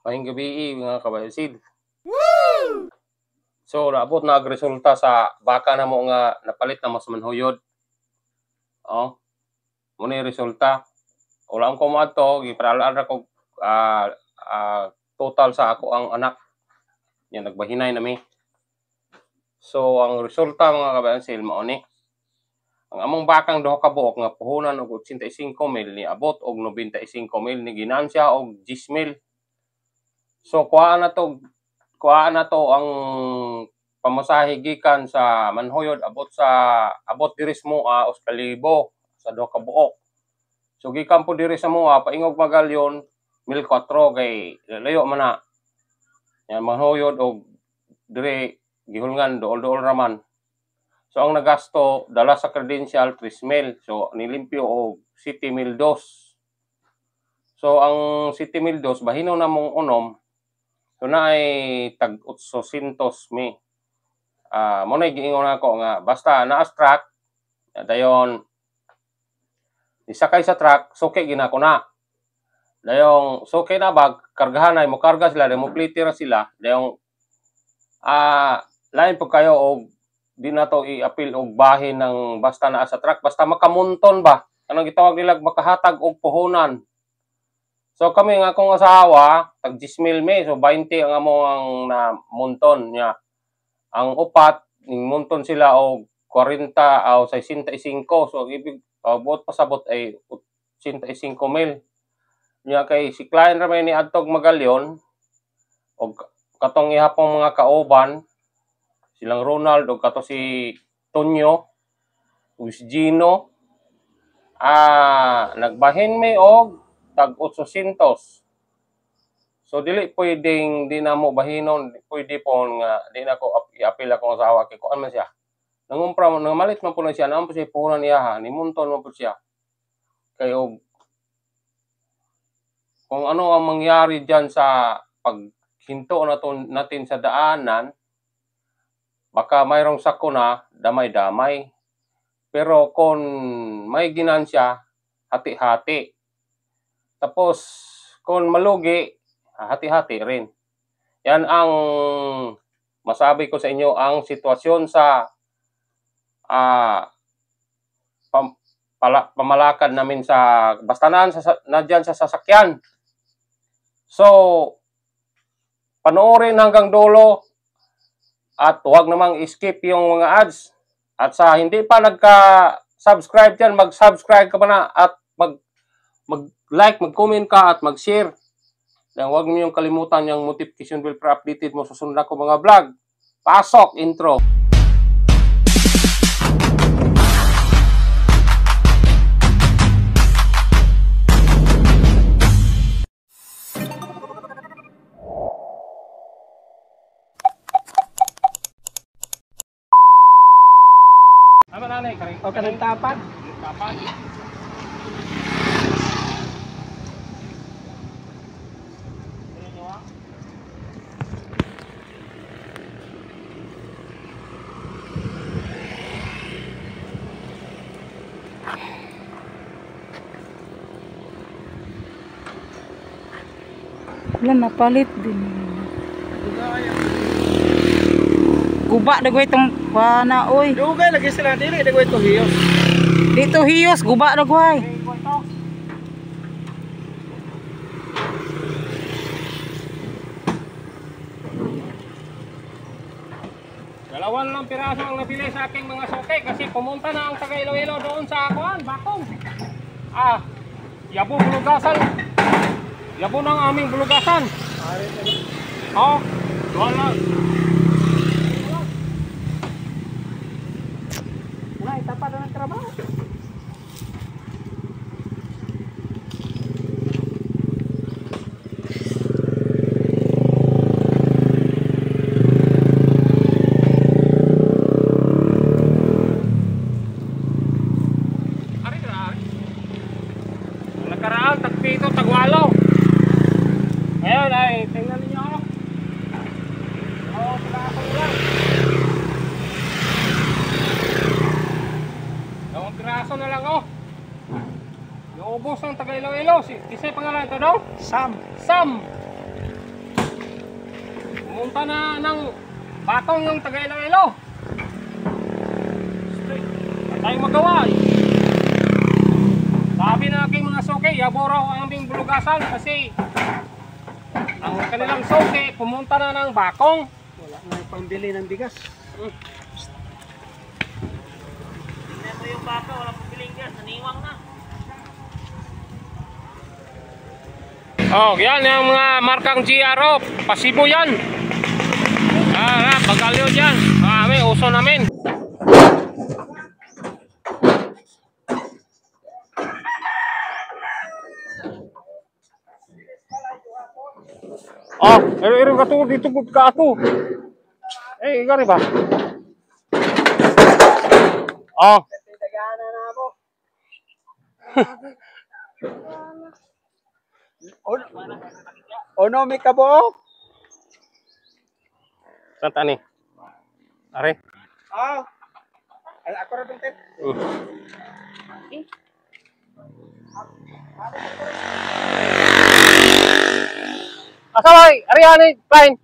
Maayong gabi mga kabayosid. Woo! So naabot na ang resulta sa baka na mo nga napalit na mas manhuyod. Oh, muna yung resulta. Wala akong kumadto, giparalaan ra ko total sa ako ang anak. Yan nagbahinay na mi. So ang resulta mga kabayosid mao ni. Ang among bakang duha ka buok nga puhunan og 85,000 ni abot og 95,000 ni ginansya og 10,000. So kuha na to ang pamasahe gikan sa manhuyod abot diri sa mua 2,000 sa duha ka buok. So gikan po diri sa mua paingog Magalyon 1,400 kay layo man na. Yan manhuyod og diri gihulngan dool-dool raman. So ang nagasto dala sa credential 3,000. So nilimpyo og 7,200. So ang 7,200 bahino na mong unom. So na ay tag 800 mi. Mo na giingon ako nga basta naas truck dayon isakay sa truck suki ginako na. Dayon suki na bag kargahan ay mo karga sila mo plitira sila dayon lain po kayo og di na to i-appeal og bahin ng basta naa sa truck basta makamunton ba kanang gitawag nila makahatag og puhunan. So kami nga akong asawa, tag 10,000 mi, so 20 ang among na munton niya. Ang upat, ning munton sila og 40 o 65. So ibig buot pasabot ay 85,000. Niya kay si client ra may ni adtog Magalyon og katong ihapong mga kauban silang Ronald og kato si Tonyo ug si Gino nagbahin mi og tag 800. So dili pwedeng di na mo bahinon, pwede po nga di na ko i-appeal akong asawa kay kuan man siya. Nangumpra mo malit man po na siya, naman po siya puhunan niya ha, nimunton mo po siya. Kay og kung ano ang mangyari diyan sa paghinto natin sa daanan, baka mayroong sakuna, damay-damay. Pero kung may ginansya, hati-hati. Tapos, kung malugi, hati-hati rin. Yan ang masabi ko sa inyo, ang sitwasyon sa pamalakad namin sa bastanan, nadyan sa sasakyan. So, panoorin hanggang dulo at huwag namang skip yung mga ads. At sa hindi pa nagka-subscribe dyan, mag-subscribe ka pa na at mag-like, mag-comment ka at mag-share. Dan huwag niyo kalimutan yung notification bell para updated mo sa sunod ko mga vlog. Pasok intro. Ama nanay, kanang tapat. Tapat. Wala napalit din. Guba dagoy itong pana oy. Dugay lagi sila dili dagoy to hiyos. Dito hiyos guba dagoy. Dalawan lang piraso ang napili sa aking mga soke kasi pumunta na ang taga Iloilo doon sa Akuan, Bakong. Yabo bulugasan. Yabo ng aming bulugasan. Wala. Wala tapat na trabaho. Nakaraan, tagpito, tagwalo. Ngayon ay, tingnan ninyo ako. Sila ako lang. Dalawang piraso na lang Yung ubos ng taga Iloilo. Kisay pangalan ito daw? Sam. Sam. pumunta na ng Batong yung taga Iloilo. Wala tayong magawa eh. Sabi na aking mga suki, yabo raw ang aming bulugasan kasi ang kanilang suki pumunta na ng Bakong. Wala na yung pambili ng bigas. Tingnan mo yung baka, wala pang biling gas, naniwang na. Oh, yan yung mga markang GRO, pasibo yan. Bagalyo dyan. May uso namin. Oh, ero ka to dito gud ka ato. Gani ba? Oh. Tagana na mo. Ono may kabuok? Santa ni. Are. Ah. Ako ra dong tet. Asaway, ari ani plain.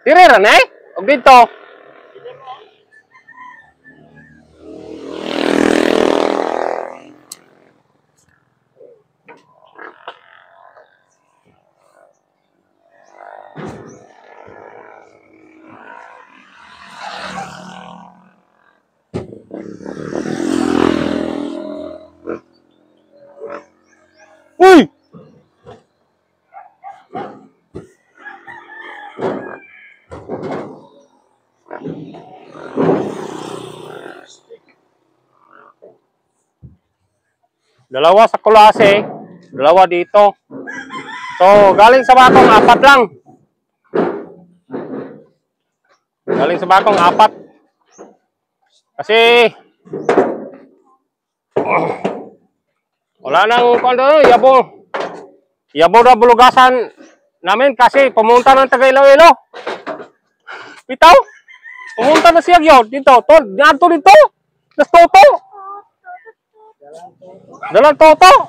Dire ra na og dito. Uy! Dalawa sa kulase, dalawa dito. So, galing sa Bakong, 4 lang. Galing sa Bakong, 4. Kasi, wala nang yabo. Yabo na bulugasan namin kasi pumunta ng taga Iloilo. Bitaw, pumunta na siya yun dito. Dito dito. Nas toto. Dalang toto.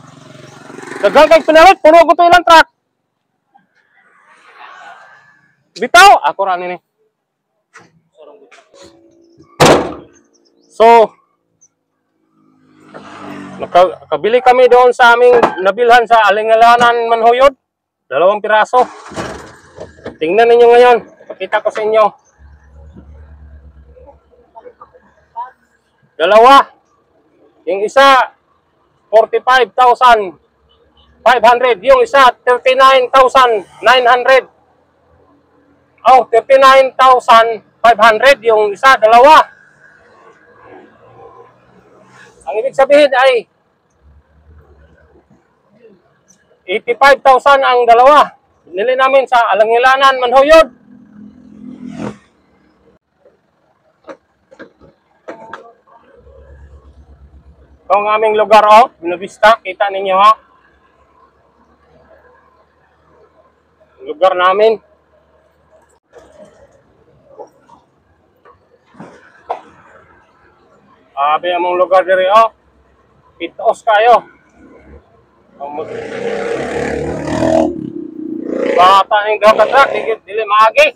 Dagang kay pinalit, puno ko to ilang truck. Bitaw, ako ra ni. So, nakabili kami doon sa aming nabilhan sa Alingalanan, Manhuyod. 2 piraso. Tingnan ninyo ngayon. Pakita ko sa inyo. 2. Yung isa, 45,500. Yung isa, 39,900. Oh, 39,500. Yung isa, 2. Ang ibig sabihin ay 85,000 ang 2. Binili namin sa Alangilanan, Manhuyod. Ito ang aming lugar, oh. Binavista. Kita ninyo, ha. Lugar namin. Abi among lugar diri, oh. Pitos kayo. Bata ning daw ka truck, dili maagi.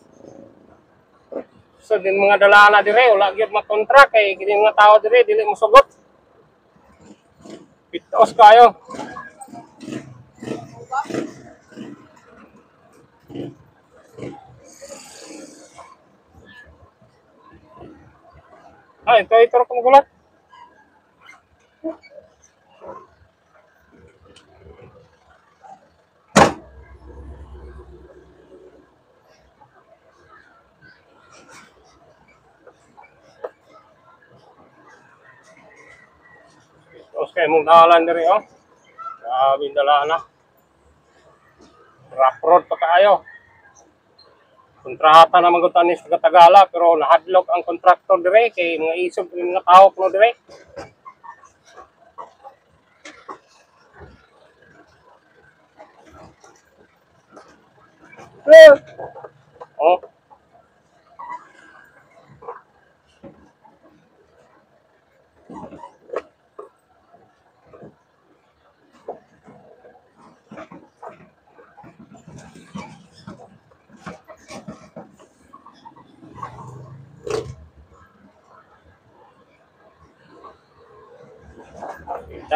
So din mga dalana dire, wala gyud makontract kay kini mga tao dire dili mosugot. Pitos kayo. Ito ra kung gulat. Okay, mong dalan diri, oh. Grabe dalana. Rough road pa kaayo. Kontrata naman ko tanis sa Tagala pero nahadlok ang kontraktor dire kay mga isog mga kahok no dire. Oh.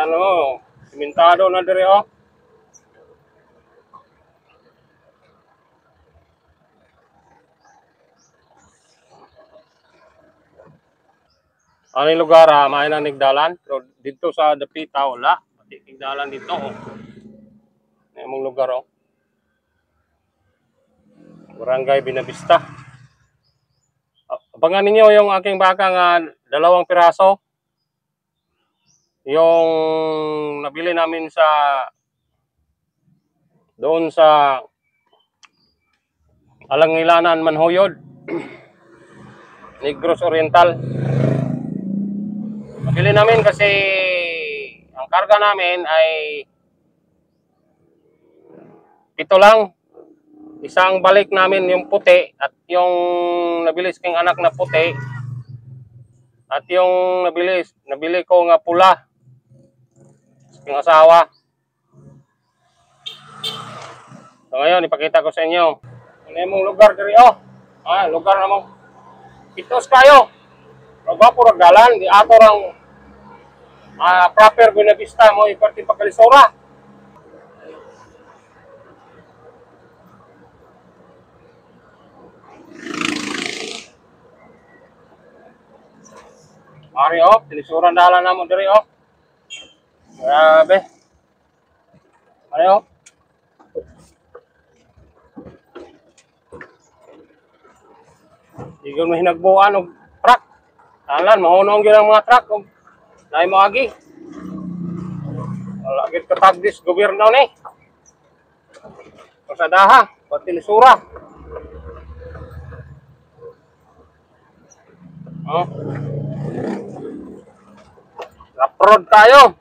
Ayan o. Simentado na dire o. Ano yung lugar may nang nigdalan? Pero dito sa Dapita wala. Pati nigdalan dito o. Ano yung lugar o. Barangay Binavista. Abangan ninyo yung aking bakang 2 piraso. Yung nabili namin sa doon sa Alangilanan, Manhoyod. Negros Oriental. Nabili namin kasi ang karga namin ay 7 lang. Isang balik namin yung puti at yung nabili sa aking anak na puti at yung nabili ko nga pula sa aking asawa. So ngayon ipakita ko sa inyo. Ano yung lugar diri oh. Lugar na mo. Pitos kayo. Roga puro dalan di ato rang proper Binavista mo iparti pagkalisora. Ari oh, tilisuran dalan na mo diri oh. Grabe. Ari oh. Igon mo hinagbuan og truck. Alan, mahunong gyud ang mga truck og naay moagi. Wala gid katagdis gobyerno ni. Pasadaha, patilisura. Oh. Raprod tayo.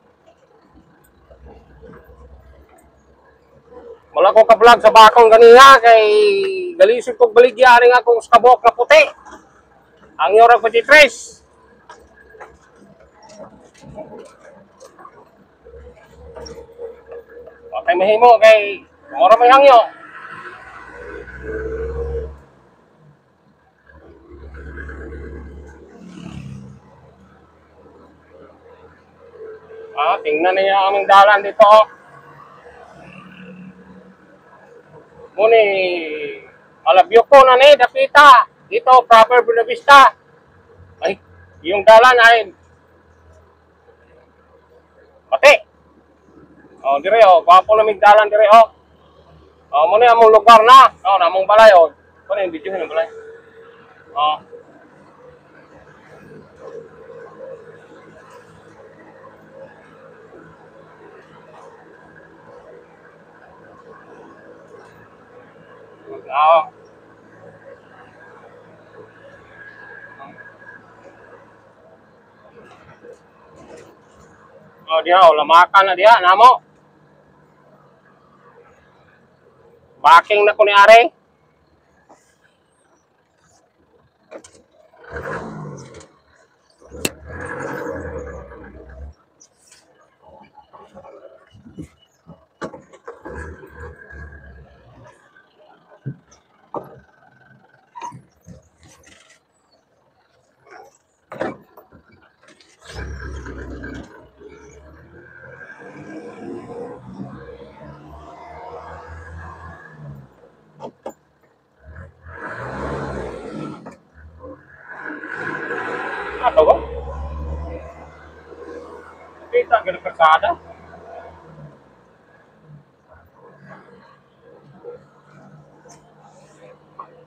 Wala ko ka-vlog sa bakong ganiya kay galisod kong baligya rin akong skabok na puti. Ang yorang pati tres. Okay mahimo kay mura may hangyo. Tingnan niyo ang aming dalan dito. Muni, alabyo ko na ni, Dapita. Dito, proper Binavista. Ay, yung dalan ay pati. Dire gwapo na mig dalan dire muni among lugar na. Namong balay Kuno yung video ng balay. Diha lamakan na diha namo. Baking na ko ni are. Ato ba? Kita ka ng kasada.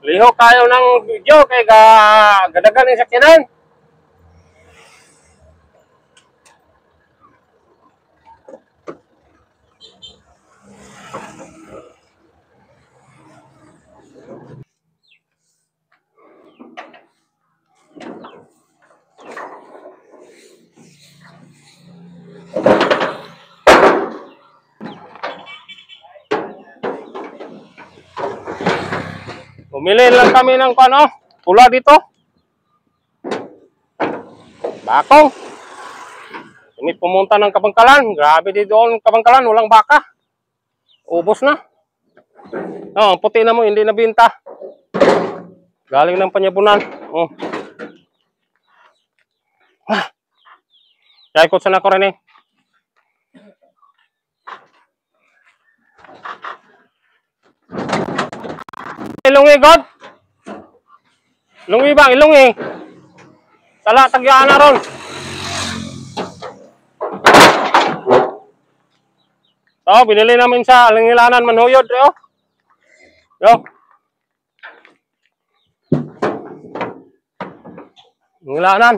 Liho kayo ng video kay gadagan ng sakyanan. Bumili lang kami ng pula dito. Bakong. Ini pumunta ng Kabangkalan. Grabe dito ang Kabangkalan, walang baka. Ubos na. Puti na mo, hindi na binta. Galing ng Panyabunan. Kaya ikot sana ko rin ilungi, God. Ilungi bang, ilungi. Sala, tagyaan na ron. So, binili namin sa Langilanan Manhuyod. Yo. Langilanan.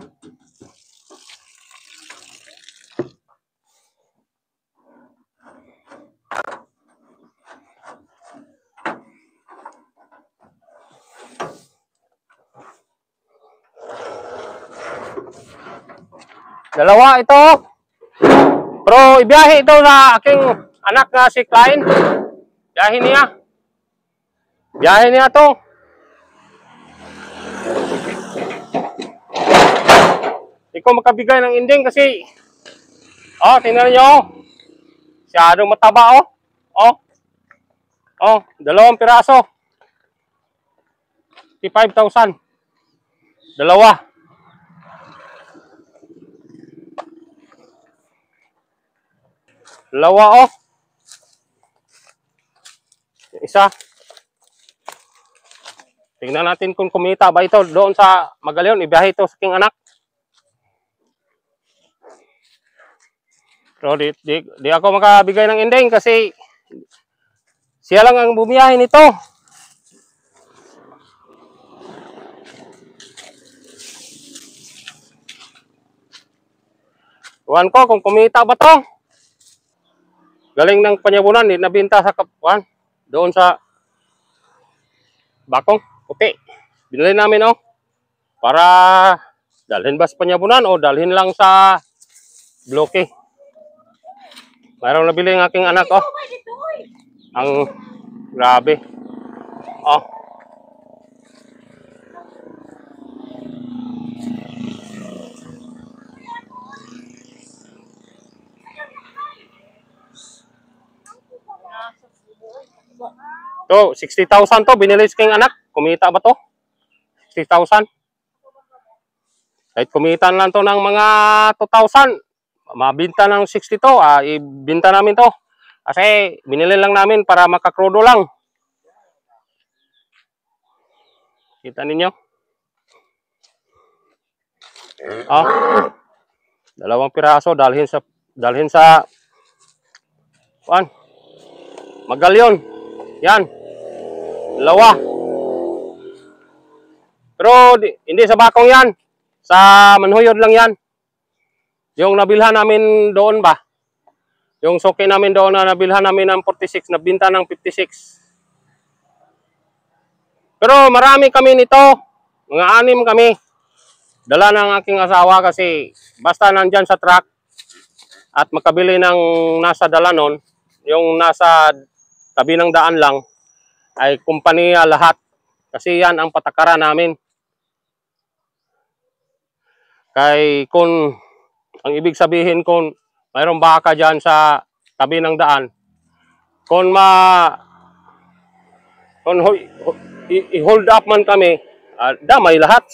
Dalawa ito. Pero ibiyahe ito na aking anak na si Klein. Biyahe niya. Biyahe niya to. Hindi ko makabigay ng ending kasi tingnan nyo. Siyadong mataba dalawang piraso. 55,000. Dalawa. Dalawa isa. Tingnan natin kung kumita ba ito doon sa Magallaon. Ibiyahe ito sa aking anak. Pero di ako makabigay ng ending kasi siya lang ang bumiyahe nito. Tuwan ko kung kumita ba to. Galing ng Panyabunan, nabinta sa Kapuan. Doon sa Bakong, puti. Binili namin para dalhin ba sa Panyabunan o dalhin lang sa bloke. Mayroong nabili ng aking anak Ang grabe. So, 60,000 to binili sa aking anak. Kumita ba to? 60,000. Kahit kumita lang to ng mga 2,000, mabinta ng 60 to, ibinta namin to. Kasi binili lang namin para makakrudo lang. Kita ninyo? Dalawang piraso dalhin sa Magallaon. Yan. Dalawa. Pero hindi sa Bakong yan. Sa Manhuyod lang yan. Yung nabilhan namin doon ba? Yung suki namin doon na nabilhan namin ng 46, nabinta ng 56. Pero marami kami nito. Mga 6 kami. Dala ng aking asawa kasi basta nandyan sa truck at makabili ng nasa Dalanon, yung nasa tabi ng daan lang, ay kumpanya lahat. Kasi yan ang patakaran namin. Kay kung ang ibig sabihin kung mayroong baka dyan sa tabi ng daan, kung i-hold up man kami, damay lahat.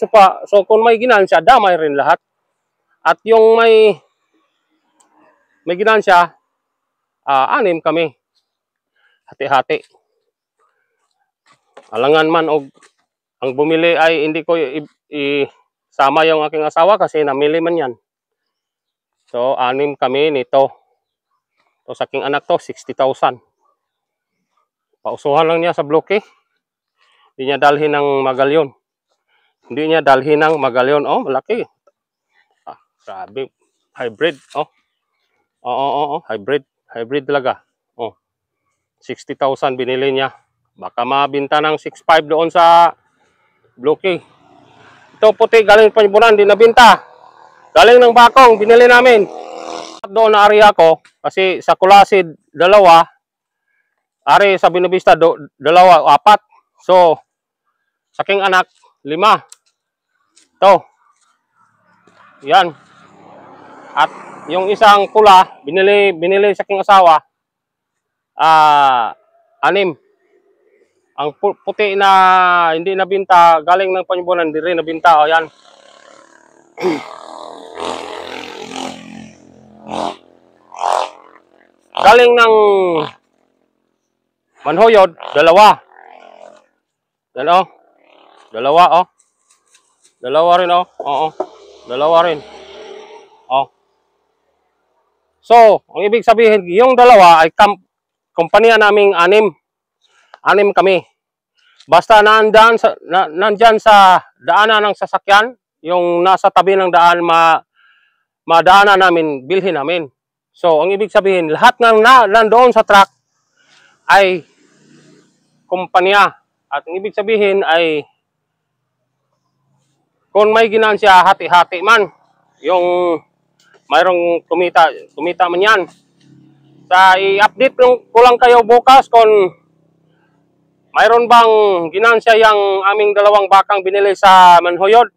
So kung may ginansya, damay rin lahat. At yung may ginansya, 6 kami. Hati-hati. Alangan man og ang bumili ay hindi ko sama yung aking asawa kasi namili man yan. So 6 kami nito. So sa aking anak to 60,000. Pausuhan lang niya sa bloke. Hindi niya dalhin ng Magallaon. Hindi niya dalhin ng Magallaon. Malaki. Grabe. Hybrid. Hybrid. Hybrid talaga. 60,000 binili niya. Baka mabinta ng 6,500 doon sa bloke. Ito puti galing Panyabunan, di nabinta. Galing ng Bakong, binili namin. Doon na area ko, kasi sa Kulasid, 2. Ari sa Binubista, 2, 4. So, sa aking anak, 5. Ito. Yan. At yung isang pula, binili sa aking asawa, 6. Ang puti na hindi nabinta, galing ng Panyabunan, hindi rin nabinta. Yan. Galing ng Manhuyod, 2. Yan oh. Dalawa oh. Dalawa rin oh. Oo. Dalawa rin. Oh. So, ang ibig sabihin, yung dalawa ay kumpanya naming 6. 6 kami. Basta nandyan sa daanan ng sasakyan, yung nasa tabi ng daan, madaanan namin, bilhin namin. So, ang ibig sabihin, lahat ng nandoon sa truck ay kumpanya. At ang ibig sabihin ay kung may ginansya, hati-hati man. Yung mayroong kumita man yan. I-update ko lang kayo bukas kung mayroon bang ginansya yung aming 2 bakang binili sa Manhoyod.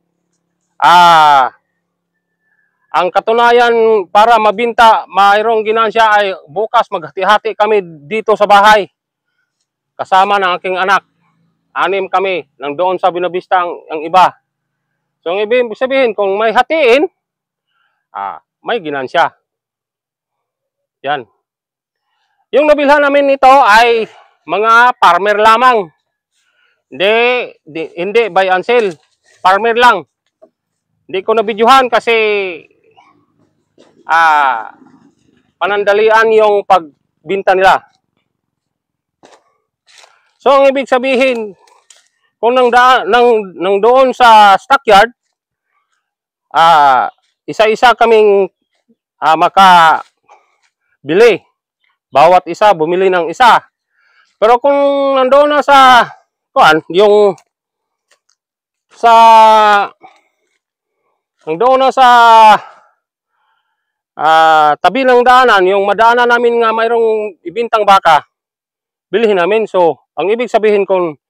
Ang katunayan para mabinta, mayroong ginansya ay bukas maghati-hati kami dito sa bahay. Kasama ng aking anak. 6 kami, nang doon sa Binabista ang iba. So, ang ibig sabihin, kung may hatiin, may ginansya. Yan. Yung nabilhan namin nito ay mga farmer lamang. Hindi buy and sell. Farmer lang. Hindi ko nabidyohan kasi panandalian yung pagbinta nila. So, ang ibig sabihin, kung nang doon sa stockyard, isa-isa kaming makabili. Bawat isa bumili ng isa. Pero kung nandoon na sa tabi ng daanan, yung madaanan namin nga mayroong ibintang baka, bilhin namin. So, ang ibig sabihin kung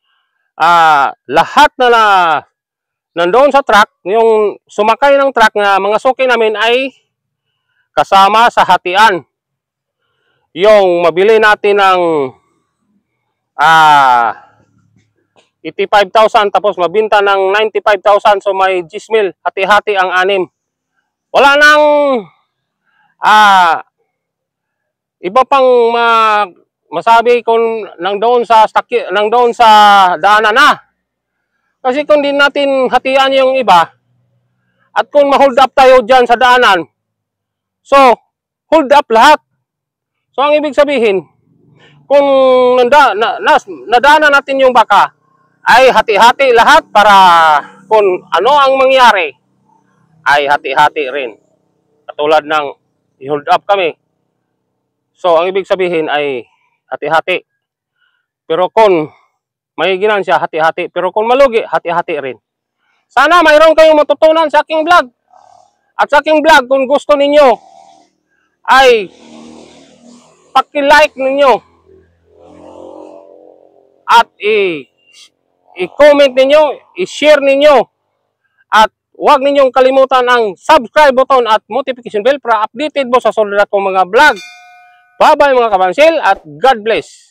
lahat na nandoon sa truck, yung sumakay ng truck na mga suki namin ay kasama sa hatian. Yung mabili natin ng 85,000 tapos mabinta ng 95,000, so may 10,000, hati-hati ang 6. Wala nang iba pang masabi kung nang doon sa daanan na. Kasi kung din natin hatian yung iba at kung ma-hold up tayo dyan sa daanan, so hold up lahat. So, ang ibig sabihin, kung nadaanan natin yung baka, ay hati-hati lahat para kung ano ang mangyari, ay hati-hati rin. Katulad ng i-hold up kami. So, ang ibig sabihin ay hati-hati. Pero kung may ginansya, hati-hati. Pero kung malugi, hati-hati rin. Sana mayroon kayong matutunan sa aking vlog. At sa aking vlog, kung gusto ninyo, ay paki-like ninyo at i-comment ninyo, i-share ninyo, at huwag ninyong kalimutan ang subscribe button at notification bell para updated mo sa susunod kong mga vlog. Bye-bye mga kabansil at God bless.